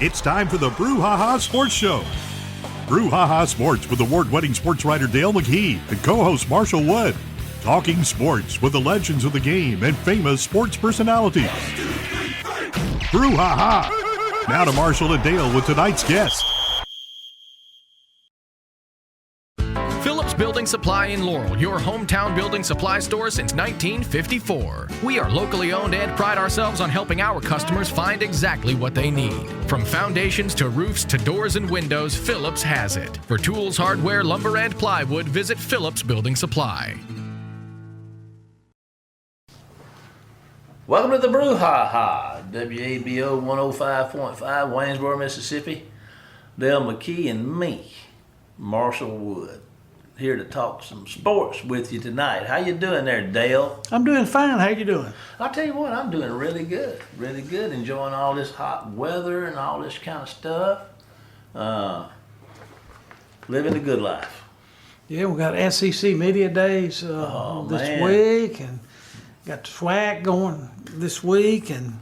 It's time for the Brouhaha Sports Show. Brouhaha Sports with award-winning sports writer Dale McKee and co-host Marshall Wood. Talking sports with the legends of the game and famous sports personalities. Brouhaha! Now to Marshall and Dale with tonight's guest. Phillips Building Supply in Laurel, your hometown building supply store since 1954. We are locally owned and pride ourselves on helping our customers find exactly what they need. From foundations to roofs to doors and windows, Phillips has it. For tools, hardware, lumber, and plywood, visit Phillips Building Supply. Welcome to the Brouhaha, WABO 105.5, Waynesboro, Mississippi. Dale McKee and me, Marshall Wood, here to talk some sports with you tonight. How you doing there, Dale? I'm doing fine. How you doing? I'll tell you what, I'm doing really good, enjoying all this hot weather and all this kind of stuff. Living the good life. Yeah, we got SEC Media Days this week, and got the SWAC going this week, and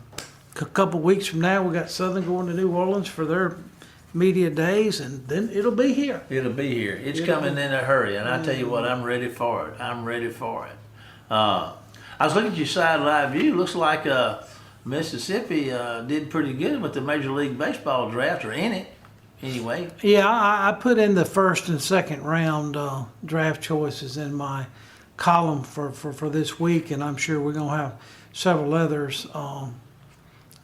a couple weeks from now we got Southern going to New Orleans for their Media Days, and then it'll be here. It's coming in a hurry, and I tell you what, I'm ready for it. I was looking at your sideline view. Looks like Mississippi did pretty good with the Major League Baseball draft, or in it anyway. Yeah, I put in the first and second round draft choices in my column for this week, and I'm sure we're going to have several others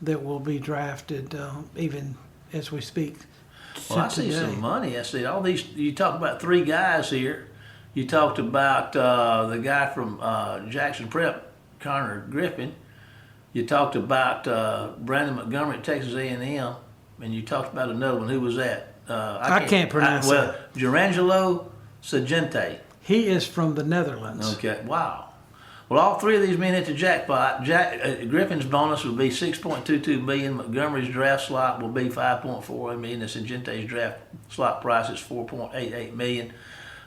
that will be drafted even as we speak. Well, I see some money. I see all these. You talk about three guys here. You talked about the guy from Jackson Prep, Connor Griffin. You talked about Brandon Montgomery at Texas A&M, and you talked about another one. Who was that? I can't pronounce it. Gerangelo Sagente. He is from the Netherlands. Okay. Wow. Well, all three of these men hit the jackpot. Griffin's bonus will be $6.22 million. Montgomery's draft slot will be $5.48 million. And Sagente's draft slot price is $4.88 million.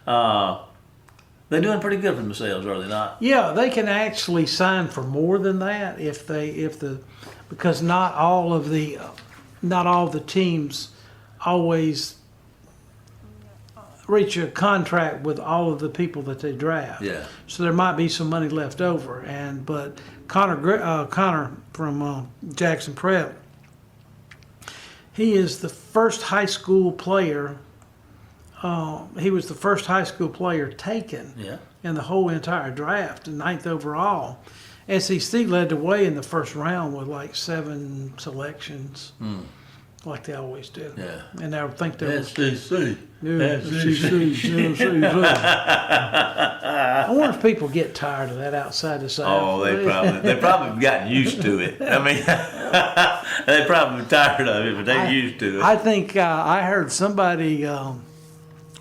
They're doing pretty good for themselves, are they not? Yeah, they can actually sign for more than that because not all the teams always reach a contract with all of the people that they draft. Yeah. So there might be some money left over, but Connor from Jackson Prep, he is the first high school player. He was the first high school player taken in the whole entire draft, 9th overall. SEC led the way in the first round with like 7 selections. Like they always do. Yeah. And I think they SEC. I wonder if people get tired of that outside the South. Oh, they probably have gotten used to it. I mean, they probably tired of it, but they're used to it. I think I heard somebody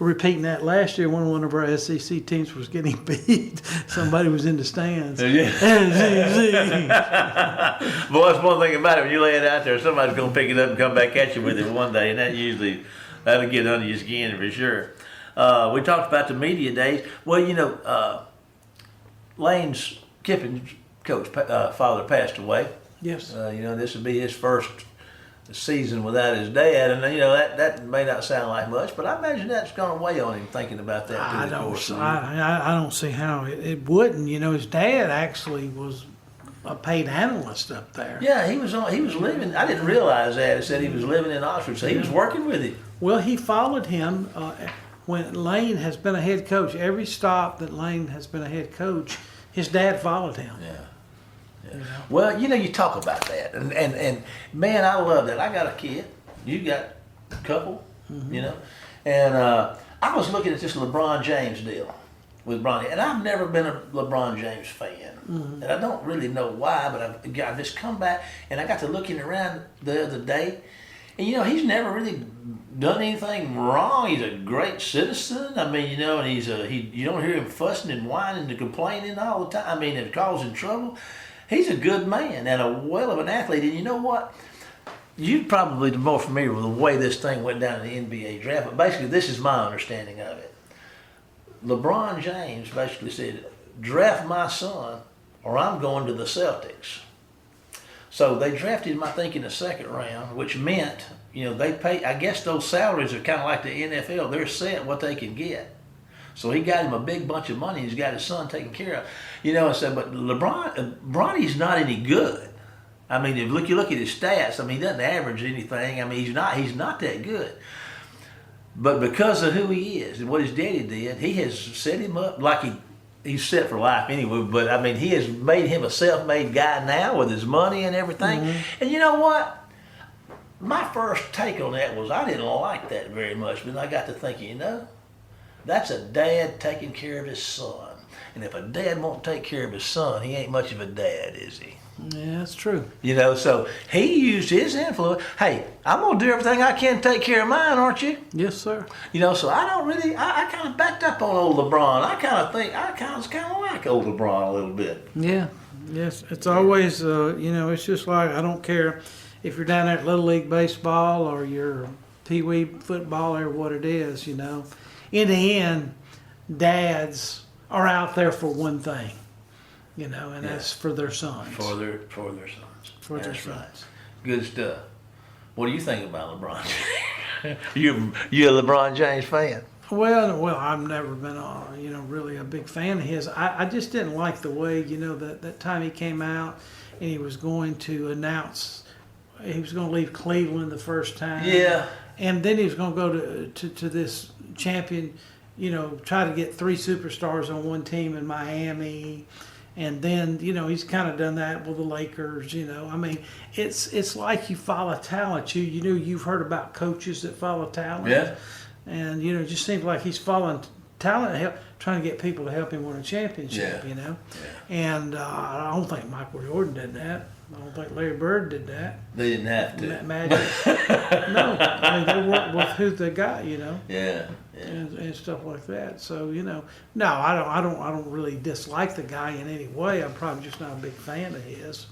repeating that last year when one of our SEC teams was getting beat. Somebody was in the stands. Yeah. Boy, that's one thing about it. When you lay it out there, somebody's going to pick it up and come back at you with it one day, and that'll get under your skin for sure. We talked about the media days. Well, Lane's Kiffin's coach father passed away. Yes. This would be his first season without his dad, and that may not sound like much, but I imagine that's going to weigh on him thinking about that. I don't see how it wouldn't. His dad actually was a paid analyst up there. Yeah, he was living. I didn't realize that. It said he was living in Oxford, so he was working with him. Well, he followed him when Lane has been a head coach. Every stop that Lane has been a head coach, his dad followed him. Yeah. Well, you talk about that, and man, I love that. I got a kid. You got a couple, and I was looking at this LeBron James deal with Bronny, and I've never been a LeBron James fan, and I don't really know why, but I've just come back, and I got to looking around the other day, and he's never really done anything wrong. He's a great citizen. I mean, and you don't hear him fussing and whining and complaining all the time. I mean, and causing trouble. He's a good man and a well of an athlete. And you know what? You're probably more familiar with the way this thing went down in the NBA draft, but basically this is my understanding of it. LeBron James basically said, draft my son or I'm going to the Celtics. So they drafted him, I think, in the second round, which meant, they pay. I guess those salaries are kind of like the NFL. They're set what they can get. So he got him a big bunch of money. He's got his son taken care of. And said, but Bronny's not any good. I mean, if you look at his stats, I mean, he doesn't average anything. I mean, he's not that good. But because of who he is and what his daddy did, he has set him up like he's set for life anyway. But I mean, he has made him a self-made guy now with his money and everything. Mm-hmm. And you know what? My first take on that was I didn't like that very much. But then I got to thinking, that's a dad taking care of his son. And if a dad won't take care of his son, he ain't much of a dad, is he? Yeah, that's true. So he used his influence. Hey, I'm going to do everything I can to take care of mine, aren't you? Yes, sir. So I don't really, I kind of backed up on old LeBron. I kind of like old LeBron a little bit. Yeah, yes. It's always, it's just like, I don't care if you're down there at Little League Baseball or you're Pee-wee football or what it is, In the end, dads are out there for one thing. And that's for their sons. For their sons. For their sons. Right. Good stuff. What do you think about LeBron James? You a LeBron James fan? Well, I've never been, really a big fan of his. I just didn't like the way, that time he came out and he was going to announce he was going to leave Cleveland the first time. Yeah. And then he was going to go to this champion, try to get 3 superstars on one team in Miami. And then, he's kind of done that with the Lakers, I mean, it's like you follow talent. You've heard about coaches that follow talent. Yeah. And, it just seems like he's following talent, trying to get people to help him win a championship, Yeah. And I don't think Michael Jordan did that. I don't think Larry Bird did that. They didn't have to. Magic. No. I mean, they worked with who they got, Yeah. And stuff like that. So no, I don't really dislike the guy in any way. I'm probably just not a big fan of his.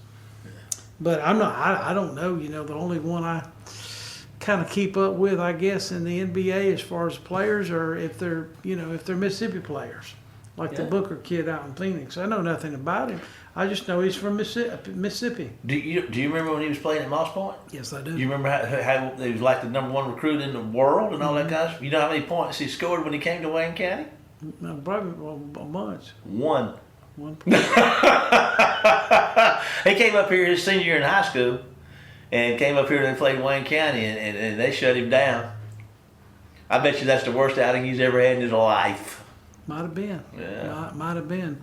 But I'm not. I don't know. The only one I kind of keep up with, I guess, in the NBA as far as players, or if they're Mississippi players, like the Booker kid out in Phoenix. I know nothing about him. I just know he's from Mississippi. Do you remember when he was playing at Moss Point? Yes, I do. You remember how he was like the #1 recruit in the world and all that kind of stuff? You know how many points he scored when he came to Wayne County? Probably a bunch. 1. 1 point. He came up here his senior year in high school and came up here and played Wayne County and they shut him down. I bet you that's the worst outing he's ever had in his life. Might have been. Yeah. Might have been.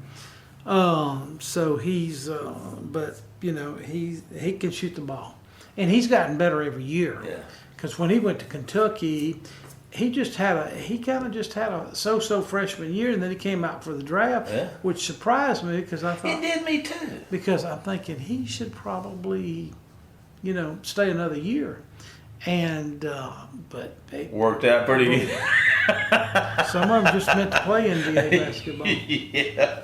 So he's, but he can shoot the ball, and he's gotten better every year. Yeah. Because when he went to Kentucky, he kind of just had a so-so freshman year, and then he came out for the draft, which surprised me because I thought it did me too. Because I'm thinking he should probably, stay another year, and but it worked out pretty good. Some of them just meant to play NBA basketball. Yeah.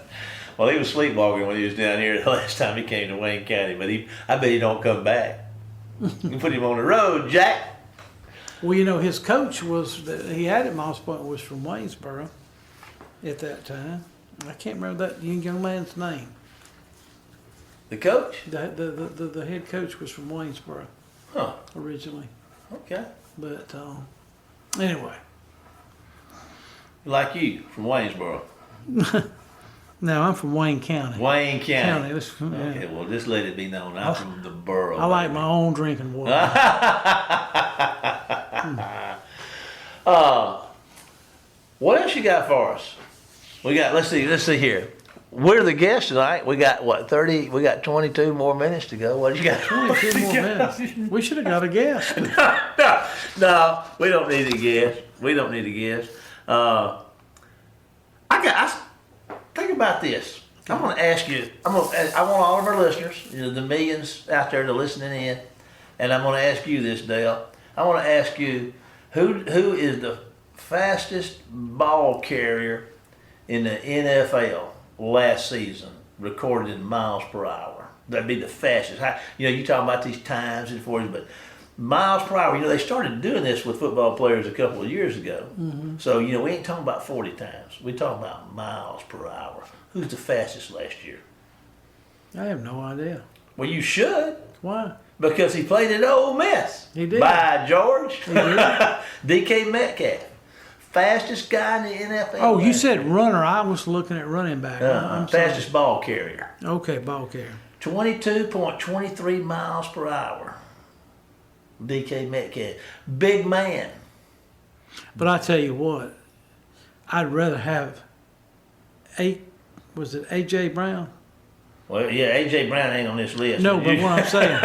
Well, he was sleepwalking when he was down here the last time he came to Wayne County, but I bet he don't come back. You put him on the road, Jack. Well, his coach he had at Moss Point was from Waynesboro at that time. I can't remember that young man's name. The coach? The head coach was from Waynesboro. Huh. Originally. Okay. But anyway. Like you, from Waynesboro. No, I'm from Wayne County. Wayne County. Okay, well, just let it be known. I'm from the borough. I like my own drinking water. What else you got for us? Let's see here. We're the guests tonight. We got what, 30? We got 22 more minutes to go. What do you got? 22 more minutes. We should have got a guest. No, we don't need a guest. Think about this. I'm going to ask you. I want all of our listeners, the millions out there that are listening in, and I'm going to ask you this, Dale. I want to ask you, who is the fastest ball carrier in the NFL last season, recorded in miles per hour? That'd be the fastest. You talking about these times and 40s, but miles per hour. They started doing this with football players a couple of years ago. Mm-hmm. So we ain't talking about 40 times. We're talking about miles per hour. Who's the fastest last year? I have no idea. Well, you should. Why? Because he played at Ole Miss. He did. By George. He did. DK Metcalf. Fastest guy in the NFL. Oh, you said runner. I was looking at running back. I'm sorry. Fastest ball carrier. Okay, ball carrier. 22.23 miles per hour. DK Metcalf. Big man. But I tell you what, I'd rather have was it A.J. Brown? Well, yeah, A.J. Brown ain't on this list. No, but what I'm saying,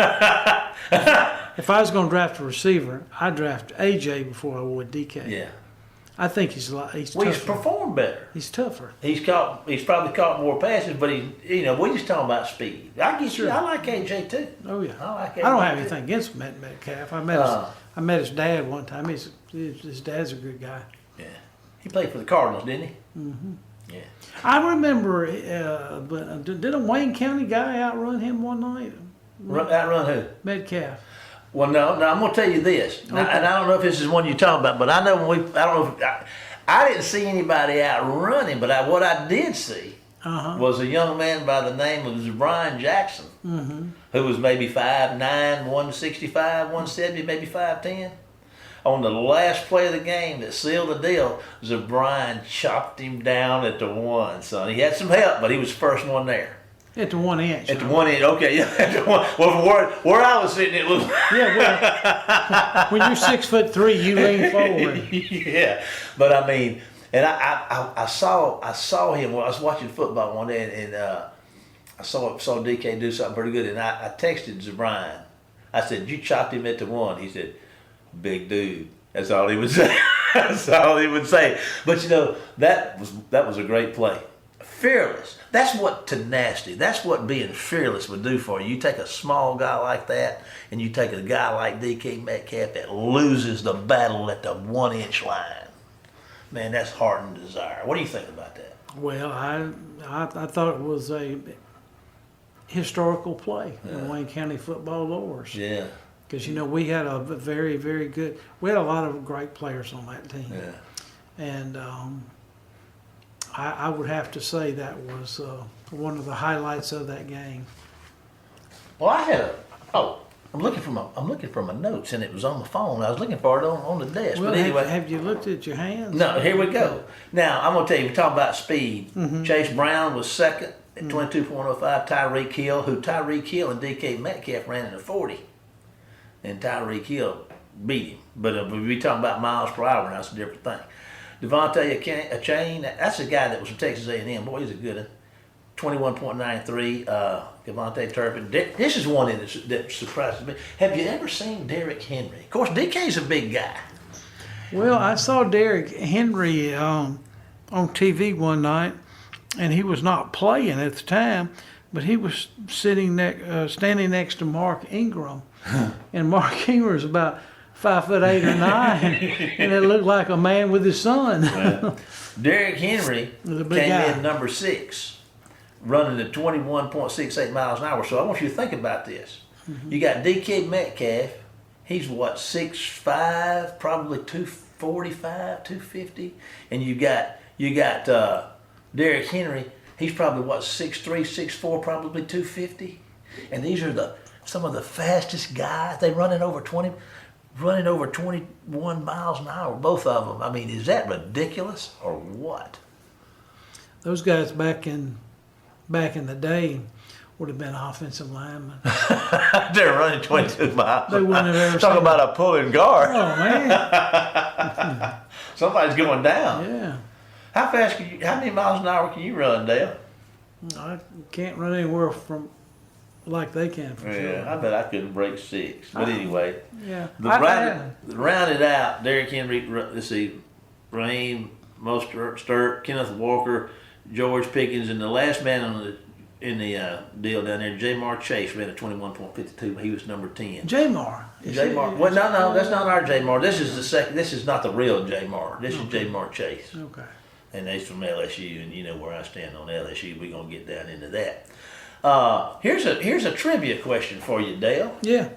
if I was going to draft a receiver, I'd draft A.J. before I would DK. Yeah. I think he's Well, he's tougher. performed better. He's tougher. He's probably caught more passes, but we just talking about speed. I like AJ too. Oh yeah. I like AJ. I don't have anything against Metcalf. I met his dad one time. His dad's a good guy. Yeah. He played for the Cardinals, didn't he? Mm-hmm. Yeah. I remember, but did a Wayne County guy outrun him one night? Outrun who? Metcalf. Well, no. I'm going to tell you this, and I don't know if this is one you're talking about, but I know I didn't see anybody outrun him, but what I did see was a young man by the name of Brian Jackson, who was maybe 5'9", 165, 170, maybe 5'10". On the last play of the game that sealed the deal, Brian chopped him down at the one, son. He had some help, but he was the first one there. At the 1 inch. At the 1 inch, okay, yeah. At the one, well, where I was sitting, it was. Yeah, well, when you're 6'3", you lean forward. Yeah, but I mean, and I saw him when I was watching football one day, and I saw DK do something pretty good, and I texted Brian. I said, "You chopped him at the one." He said, "Big dude." That's all he would say. That's all he would say. But that was a great play. Fearless. That's what tenacity. That's what being fearless would do for you. You take a small guy like that, and you take a guy like DK Metcalf that loses the battle at the 1 inch line. Man, that's heart and desire. What do you think about that? Well, I thought it was a historical play in Wayne County football lores. Yeah. Because we had a very, very good. We had a lot of great players on that team. Yeah. And I would have to say that was one of the highlights of that game. Well, I'm looking for my notes, and it was on the phone. I was looking for it on the desk. Well, but anyway, have you looked at your hands? No, here we go. Now, I'm going to tell you, we're talking about speed. Chase Brown was second at 22.05. Tyreek Hill and DK Metcalf ran in the 40. And Tyreek Hill beat him. But we're talking about miles per hour, and that's a different thing. Devontae Achane, that's a guy that was from Texas A&M. Boy, he's a good one. 21.93. Devontae Turpin. This is one that surprises me. Have you ever seen Derrick Henry? Of course, DK's a big guy. Well, I saw Derrick Henry on TV one night, and he was not playing at the time, but he was standing next to Mark Ingram, and Mark Ingram was about 5'8" or 9", and it looked like a man with his son. Derrick Henry came in number 6, running at 21.68 miles an hour. So I want you to think about this. You got DK Metcalf. He's 6'5", probably 245, 250, and you got Derrick Henry. He's probably 6'3", 6'4", probably 250. And these are some of the fastest guys. They running over 21 miles an hour, both of them. I mean, is that ridiculous or what? Those guys back in the day would have been offensive linemen. They're running 22 miles. They wouldn't have ever Talk seen about a pulling guard. Oh man! Somebody's going down. Yeah. How many miles an hour can you run, Dale? I can't run anywhere from like they can for sure. Yeah, I bet I couldn't break 6. But anyway, Yeah. round it out. Derrick Henry, let's see, Raheem Mostert, Kenneth Walker, George Pickens, and the last man in the deal down there, Jamar Chase, ran at 21.52. He was number 10. Jamar. Well, no, that's not our Jamar. This is the second. This is not the real Jamar. This is Jamar Chase. Okay. And he's from LSU, and you know where I stand on LSU. We're gonna get down into that. Here's a trivia question for you, Dale. Yeah.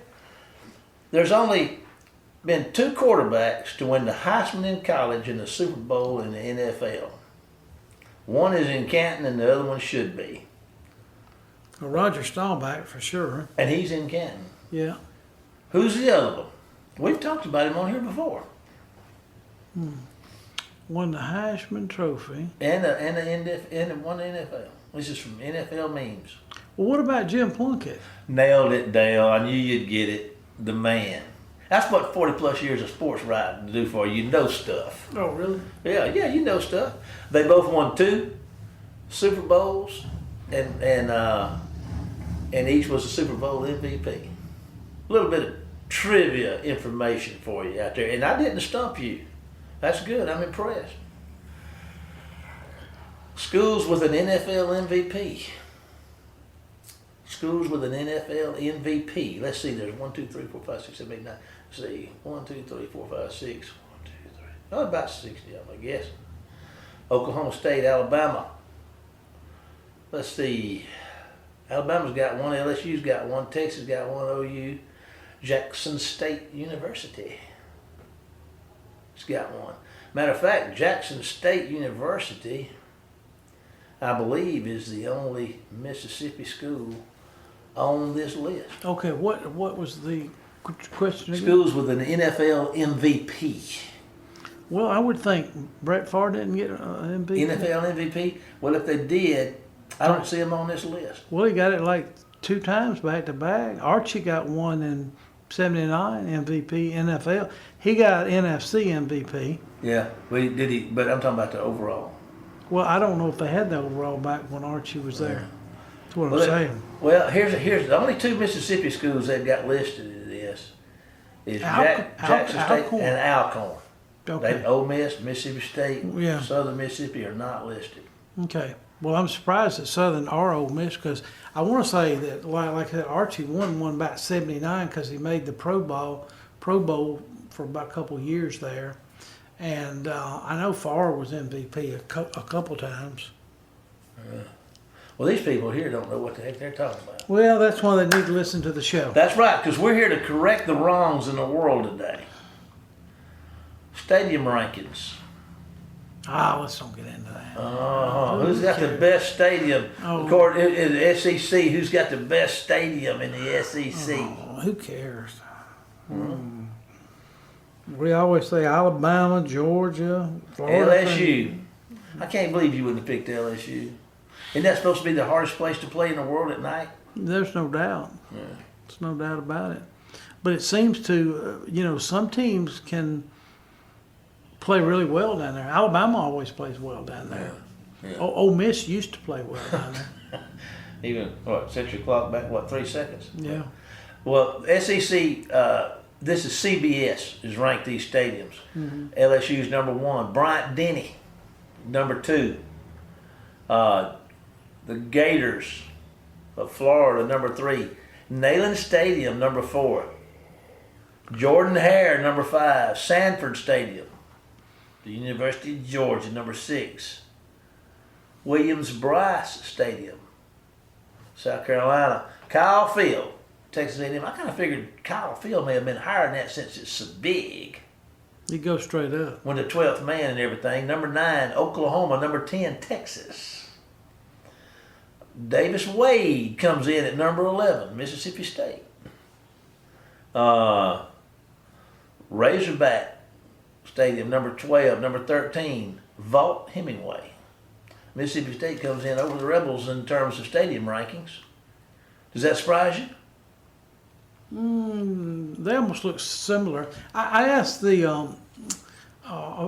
There's only been 2 quarterbacks to win the Heisman in college and the Super Bowl in the NFL. One is in Canton, and the other one should be. Well, Roger Staubach for sure. And he's in Canton. Yeah. Who's the other one? We've talked about him on here before. Won the Heisman Trophy. And won the NFL. This is from NFL memes. Well, what about Jim Plunkett? Nailed it, Dale. I knew you'd get it. The man. That's what 40 plus years of sports writing do for you. You know stuff. Oh, really? Yeah, you know stuff. They both won 2 Super Bowls, and each was a Super Bowl MVP. A little bit of trivia information for you out there, and I didn't stump you. That's good. I'm impressed. Schools with an NFL MVP. Schools with an NFL MVP. Let's see. There's 1, 2, 3, 4, 5, 6, 7, 8, 9. Let's see. 1, 2, 3, 4, 5, 6. 1, 2, 3. Oh, about 60 of them, I guess. Oklahoma State, Alabama. Let's see. Alabama's got 1. LSU's got 1. Texas got 1. OU. Jackson State University. It's got 1. Matter of fact, Jackson State University, I believe, is the only Mississippi school on this list. Okay, what was the question again? Schools with an NFL MVP. Well, I would think Brett Favre didn't get an MVP. NFL MVP? Well, if they did, I don't see them on this list. Well, he got it like 2 times back to back. Archie got 1 in '79 MVP NFL. He got NFC MVP. Yeah, did he? But I'm talking about the overall. Well, I don't know if they had the overall back when Archie was there. That's what I'm Well, saying. Well, here's the only 2 Mississippi schools they've got listed in this is Jackson State Alcorn. and Alcorn. Okay. Ole Miss, Mississippi State, Yeah. Southern Mississippi are not listed. Okay. Well, I'm surprised that Southern or Ole Miss, because I want to say that, like that, Archie won one about '79 because he made the Pro Bowl for about a couple of years there, and I know Favre was MVP a couple times. Well, these people here don't know what the heck they're talking about. Well, that's why they need to listen to the show. That's right, because we're here to correct the wrongs in the world today. Stadium rankings. Let's don't get into that. Who's got the best stadium? According in the SEC, who's got the best stadium in the SEC? Who cares? We always say Alabama, Georgia, Florida. LSU. I can't believe you wouldn't have picked LSU. Isn't that supposed to be the hardest place to play in the world at night? There's no doubt. There's no doubt about it. But it seems to, some teams can play really well down there. Alabama always plays well down there. Yeah. Ole Miss used to play well down there. Even, set your clock back, 3 seconds? Yeah. Well, SEC, this is CBS, has ranked these stadiums. LSU's number 1. Bryant-Denny, number 2. The Gators of Florida, number 3. Neyland Stadium, number 4. Jordan-Hare, number 5. Sanford Stadium, the University of Georgia, number 6. Williams-Brice Stadium, South Carolina. Kyle Field, Texas A&M. I kind of figured Kyle Field may have been higher than that since it's so big. You go straight up. Won the 12th man and everything. Number 9, Oklahoma. Number 10, Texas. Davis Wade comes in at number 11, Mississippi State. Razorback Stadium, number 12. Number 13, Vaught Hemingway. Mississippi State comes in over the Rebels in terms of stadium rankings. Does that surprise you? They almost look similar. I asked a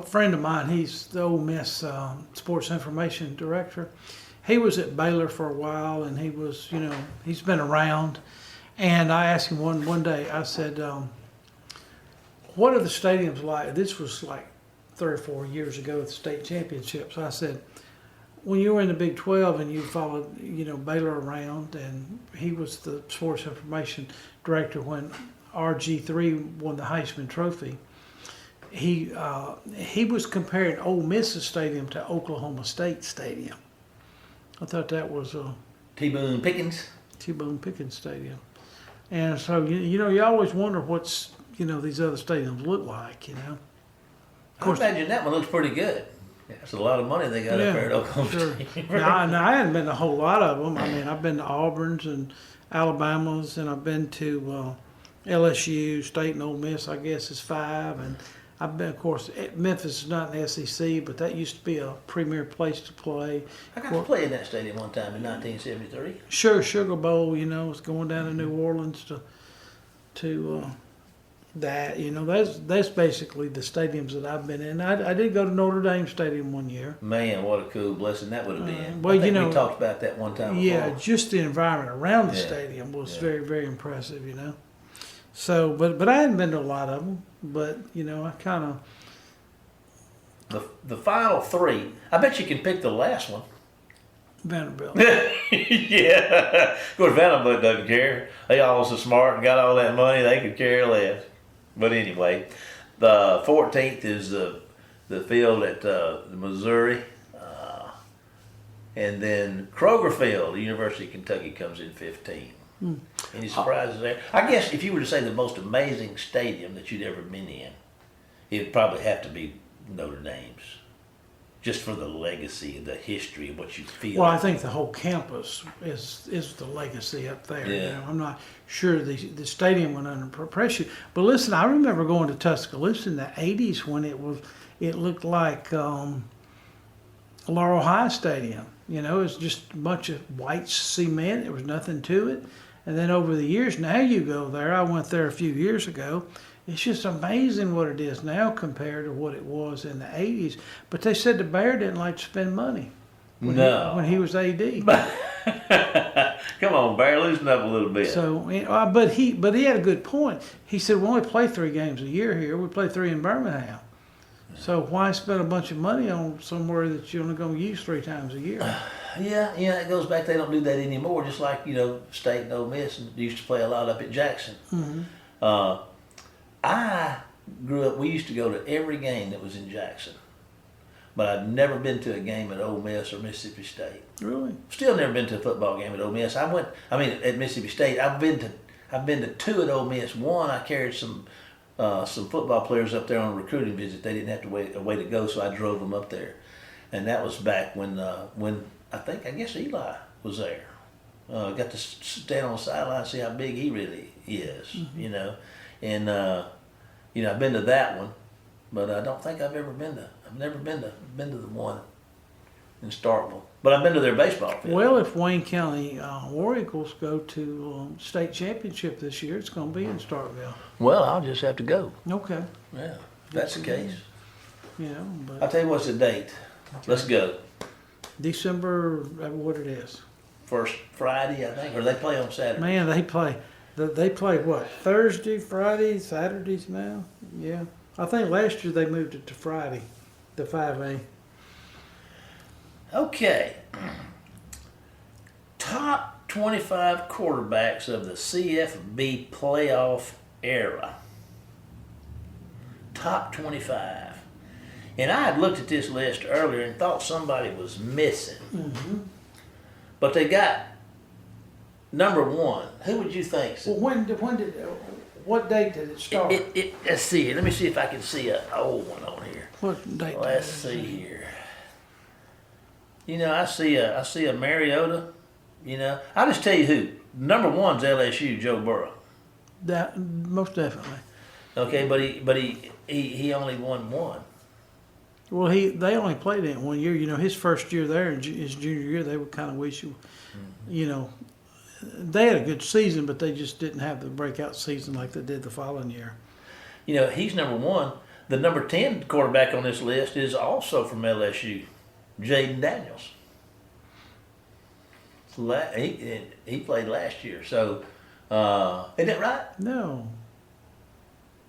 friend of mine, he's the Ole Miss sports information director. He was at Baylor for a while, and he was, he's been around. And I asked him one day, I said, what are the stadiums like? This was like 3 or 4 years ago at the state championships. I said, when you were in the Big 12 and you followed, Baylor around, and he was the sports information director when RG3 won the Heisman Trophy, he was comparing Ole Miss's stadium to Oklahoma State Stadium. I thought that was a T-Boone Pickens. T-Boone Pickens Stadium. And so, you always wonder what's, these other stadiums look like, Of course, I imagine that one looks pretty good. That's a lot of money they got up there at Oklahoma State. Now, I hadn't been to a whole lot of them. I mean, I've been to Auburn's and Alabama's, and I've been to LSU, State and Ole Miss, I guess, is 5. And I've been, of course, Memphis is not in the SEC, but that used to be a premier place to play. I got to play in that stadium one time in 1973. Sure, Sugar Bowl, it's going down to New Orleans to that. That's basically the stadiums that I've been in. I did go to Notre Dame Stadium one year. Man, what a cool blessing that would have been. Well, I think we talked about that one time Yeah, before. just the environment around the stadium was very, very impressive, So, but I hadn't been to a lot of them. But, I kind of... The final 3, I bet you can pick the last one. Vanderbilt. Yeah. Of course, Vanderbilt doesn't care. They all so smart and got all that money, they could care less. But anyway, the 14th is the field at Missouri. And then Kroger Field, the University of Kentucky, comes in 15. Any surprises there? I guess if you were to say the most amazing stadium that you'd ever been in, it'd probably have to be Notre Dame's. Just for the legacy, the history of what you feel. Well, I think the whole campus is the legacy up there. Yeah. I'm not sure the stadium went under pressure. But listen, I remember going to Tuscaloosa in the 80s when it looked like Laurel High Stadium. It was just a bunch of white cement. There was nothing to it. And then over the years, now you go there. I went there a few years ago. It's just amazing what it is now compared to what it was in the 80s. But they said the Bear didn't like to spend money when he was AD. Come on, Bear, loosen up a little bit. So, but he had a good point. He said, we only play 3 games a year here. We play 3 in Birmingham. So why spend a bunch of money on somewhere that you're only going to use 3 times a year? Yeah, it goes back. They don't do that anymore. Just like State and Ole Miss used to play a lot up at Jackson. Mm-hmm. I grew up. We used to go to every game that was in Jackson, but I've never been to a game at Ole Miss or Mississippi State. Really? Still never been to a football game at Ole Miss. At Mississippi State. I've been to 2 at Ole Miss. One, I carried some football players up there on a recruiting visit. They didn't have to wait a way to go, so I drove them up there, and that was back when I guess Eli was there. Got to stand on the sideline and see how big he really is, Mm-hmm. And I've been to that one, but I don't think I've never been to the one in Starkville. But I've been to their baseball field. Well, if Wayne County War Eagles go to state championship this year, it's going to be in Starkville. Well, I'll just have to go. Okay. Yeah, if that's the case. But I'll tell you what's the date. Let's go. December, what it is. First Friday, I think, or they play on Saturday. Man, they play what? Thursday, Friday, Saturdays now? Yeah. I think last year they moved it to Friday, the 5A. Okay. Top 25 quarterbacks of the CFB playoff era. Top 25. And I had looked at this list earlier and thought somebody was missing. Mm-hmm. But they got number 1. Who would you think? Well, what date did it start? Let's see here. Let me see if I can see an old one on here. What date? Let's see here. I see a Mariota. I'll just tell you who. Number 1's LSU, Joe Burrow. That most definitely. Okay, but he only won 1. Well, they only played it 1 year. His first year there, his junior year, they were kind of wishy. They had a good season, but they just didn't have the breakout season like they did the following year. He's number 1. The number 10 quarterback on this list is also from LSU, Jaden Daniels. He played last year, so isn't that right? No.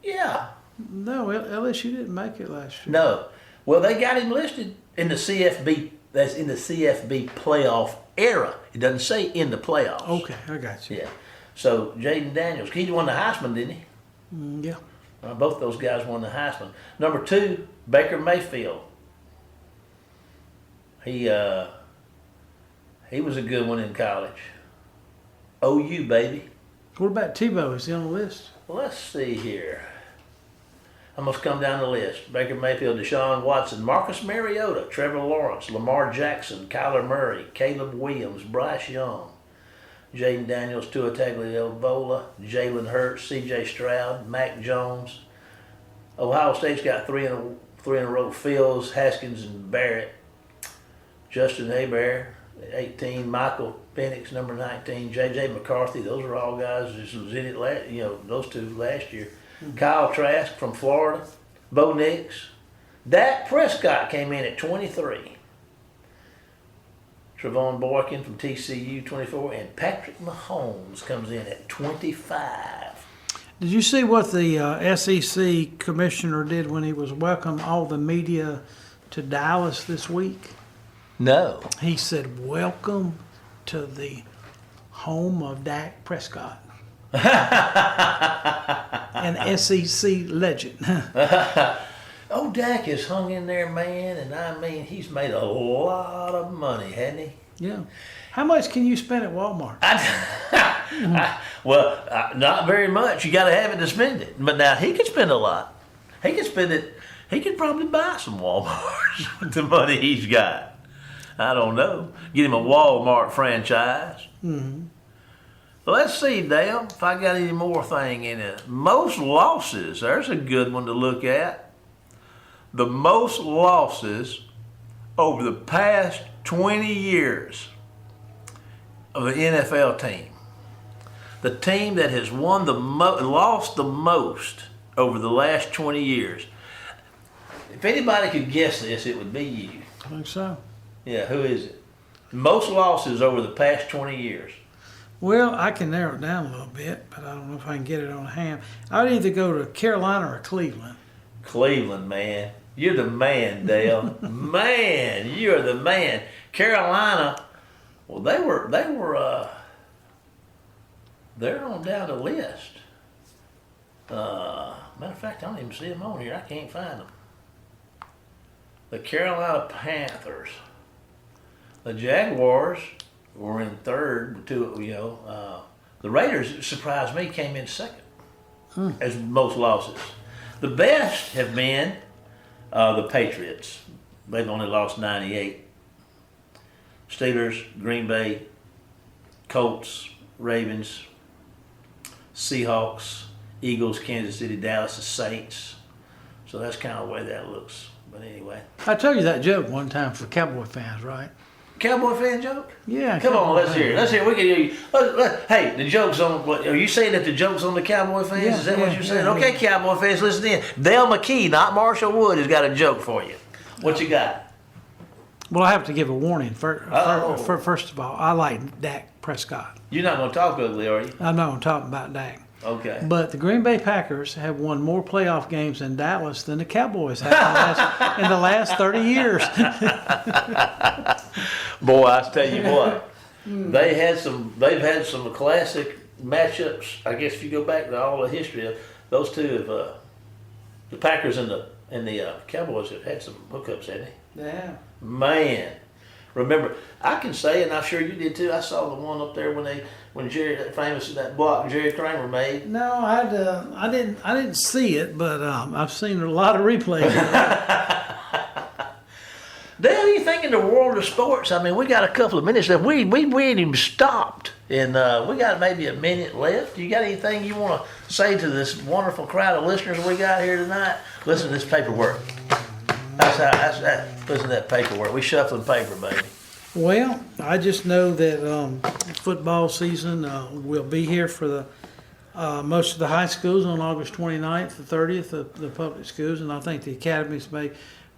Yeah. No, LSU didn't make it last year. No. Well, they got him listed in the CFB. That's in the CFB playoff era. It doesn't say in the playoffs. Okay, I got you. Yeah. So Jaden Daniels, he won the Heisman, didn't he? Yeah. Both those guys won the Heisman. Number 2, Baker Mayfield. He was a good one in college. OU, baby. What about Tebow? Is he on the list? Well, let's see here. I must come down the list. Baker Mayfield, Deshaun Watson, Marcus Mariota, Trevor Lawrence, Lamar Jackson, Kyler Murray, Caleb Williams, Bryce Young, Jaden Daniels, Tua Tagovailoa, Jalen Hurts, C.J. Stroud, Mac Jones. Ohio State's got three in a row. Fields, Haskins, and Barrett. Justin Hebert, 18. Michael Penix, number 19. J.J. McCarthy. Those are all guys who was in it those two last year. Kyle Trask from Florida. Bo Nix. Dak Prescott came in at 23. Trevon Boykin from TCU, 24. And Patrick Mahomes comes in at 25. Did you see what the SEC commissioner did when he was welcoming all the media to Dallas this week? No. He said, "Welcome to the home of Dak Prescott." An SEC legend. Oh, Dak has hung in there, man, and I mean, he's made a lot of money, hasn't he? Yeah. How much can you spend at Walmart? Not very much. You got to have it to spend it. But now he could spend a lot. He could spend it. He could probably buy some Walmarts with the money he's got. I don't know. Get him a Walmart franchise. Mm-hmm. Let's see, Dale, if I got any more thing in it. Most losses. There's a good one to look at. The most losses over the past 20 years of the NFL team. The team that has lost the most over the last 20 years. If anybody could guess this, it would be you. I think so. Yeah, who is it? Most losses over the past 20 years. Well, I can narrow it down a little bit, but I don't know if I can get it on hand. I'd either go to Carolina or Cleveland. Cleveland, man. You're the man, Dale. Man, you're the man. Carolina, well, they're on down the list. Matter of fact, I don't even see them on here. I can't find them. The Carolina Panthers. The Jaguars were in third. The Raiders, surprised me, came in second as most losses. The best have been the Patriots. They've only lost 98. Steelers, Green Bay, Colts, Ravens, Seahawks, Eagles, Kansas City, Dallas, the Saints. So that's kind of the way that looks. But anyway. I told you that joke one time for Cowboy fans, right? Cowboy fan joke? Yeah. Come on, let's hear it. Let's hear it. We can hear you. Hey, the joke's on. Are you saying that the joke's on the Cowboy fans? Yeah, Is that what you're saying? Yeah. Okay, Cowboy fans, listen in. Dale McKee, not Marshall Wood, has got a joke for you. What you got? Well, I have to give a warning. First of all, I like Dak Prescott. You're not going to talk ugly, are you? I know I'm talking about Dak. Okay. But the Green Bay Packers have won more playoff games in Dallas than the Cowboys have in the last 30 years. Boy, I tell you what, they've had some classic matchups. I guess if you go back to all the history of those two, the Packers and the Cowboys have had some hookups, haven't they? Yeah. Man, remember, I can say, and I'm sure you did too. I saw the one up there when Jerry, that block Jerry Kramer made. No, I didn't see it, but I've seen a lot of replays. Dale, you think in the world of sports? I mean, we got a couple of minutes left. We ain't even stopped, and we got maybe a minute left. You got anything you want to say to this wonderful crowd of listeners we got here tonight? Listen to this paperwork. Listen to that paperwork. We shuffling paper, baby. Well, I just know that football season will be here for the most of the high schools on August 29th, the 30th, the public schools, and I think the academies may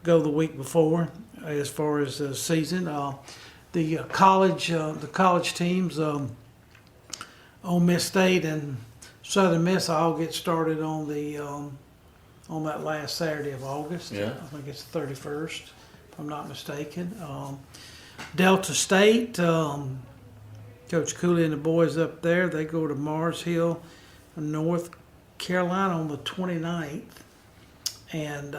go the week before as far as the season. The college teams, Ole Miss State and Southern Miss, all get started on that last Saturday of August. Yeah. I think it's the 31st, if I'm not mistaken. Delta State, Coach Cooley and the boys up there, they go to Mars Hill, North Carolina on the 29th. And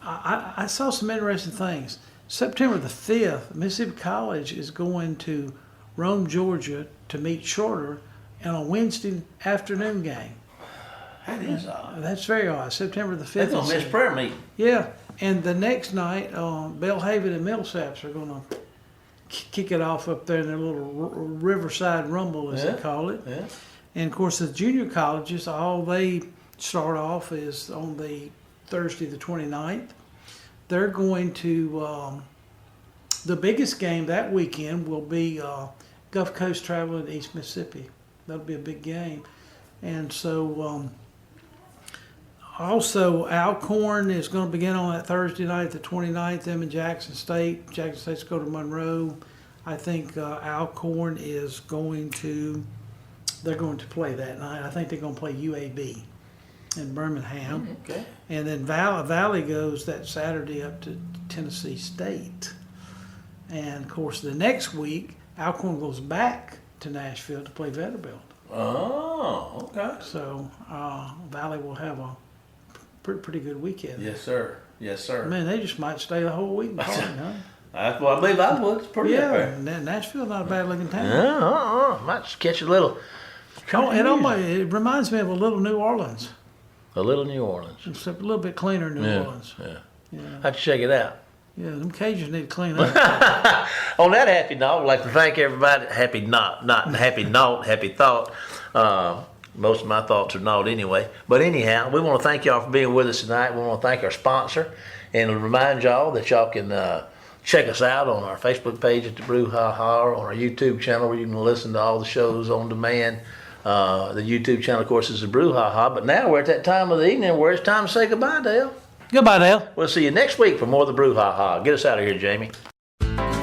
I saw some interesting things. September the 5th, Mississippi College is going to Rome, Georgia to meet Shorter in a Wednesday afternoon game. That is odd. That's very odd. September the 5th. They're going to miss prayer meeting. Yeah. And the next night, Belhaven and Millsaps are going to kick it off up there in their little Riverside Rumble, as they call it. Yeah. And of course, the junior colleges, all they start off is on the Thursday the 29th. They're going to, the biggest game that weekend will be Gulf Coast traveling to East Mississippi. That'll be a big game. And so also Alcorn is going to begin on that Thursday night, the 29th, them in Jackson State. Jackson State's go to Monroe. I think Alcorn is they're going to play that night. I think they're going to play UAB in Birmingham. Okay. And then Valley goes that Saturday up to Tennessee State. And of course, the next week, Alcorn goes back to Nashville to play Vanderbilt. Oh, okay. So Valley will have a pretty good weekend. Yes, sir. Yes, sir. Man, they just might stay the whole week and party, huh? That's what I believe I would. It's pretty up Yeah, there. and Nashville's not a bad looking town. Yeah, might just catch a little. It reminds me of a little New Orleans. A little New Orleans. Except a little bit cleaner New Orleans. Yeah. Have to check it out. Yeah, them Cajuns need to clean up. On that happy note, I'd like to thank everybody. Happy thought. Most of my thoughts are not anyway. But anyhow, we want to thank y'all for being with us tonight. We want to thank our sponsor and remind y'all that y'all can check us out on our Facebook page at the Brouhaha, or on our YouTube channel where you can listen to all the shows on demand. The YouTube channel, of course, is the Brouhaha. But now we're at that time of the evening where it's time to say goodbye, Dale. Goodbye, Dale. We'll see you next week for more of the Brouhaha. Get us out of here, Jamie.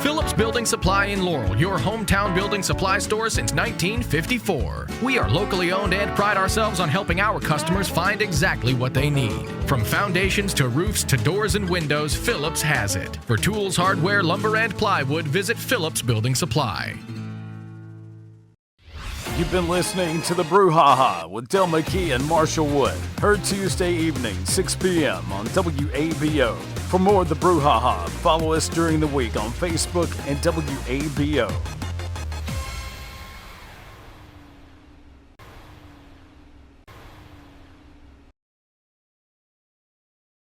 Phillips Building Supply in Laurel, your hometown building supply store since 1954. We are locally owned and pride ourselves on helping our customers find exactly what they need. From foundations to roofs to doors and windows, Phillips has it. For tools, hardware, lumber, and plywood, visit Phillips Building Supply. You've been listening to the Brouhaha with Dale McKee and Marshall Wood. Heard Tuesday evening, 6 p.m. on WABO. For more of the Brouhaha, follow us during the week on Facebook and WABO.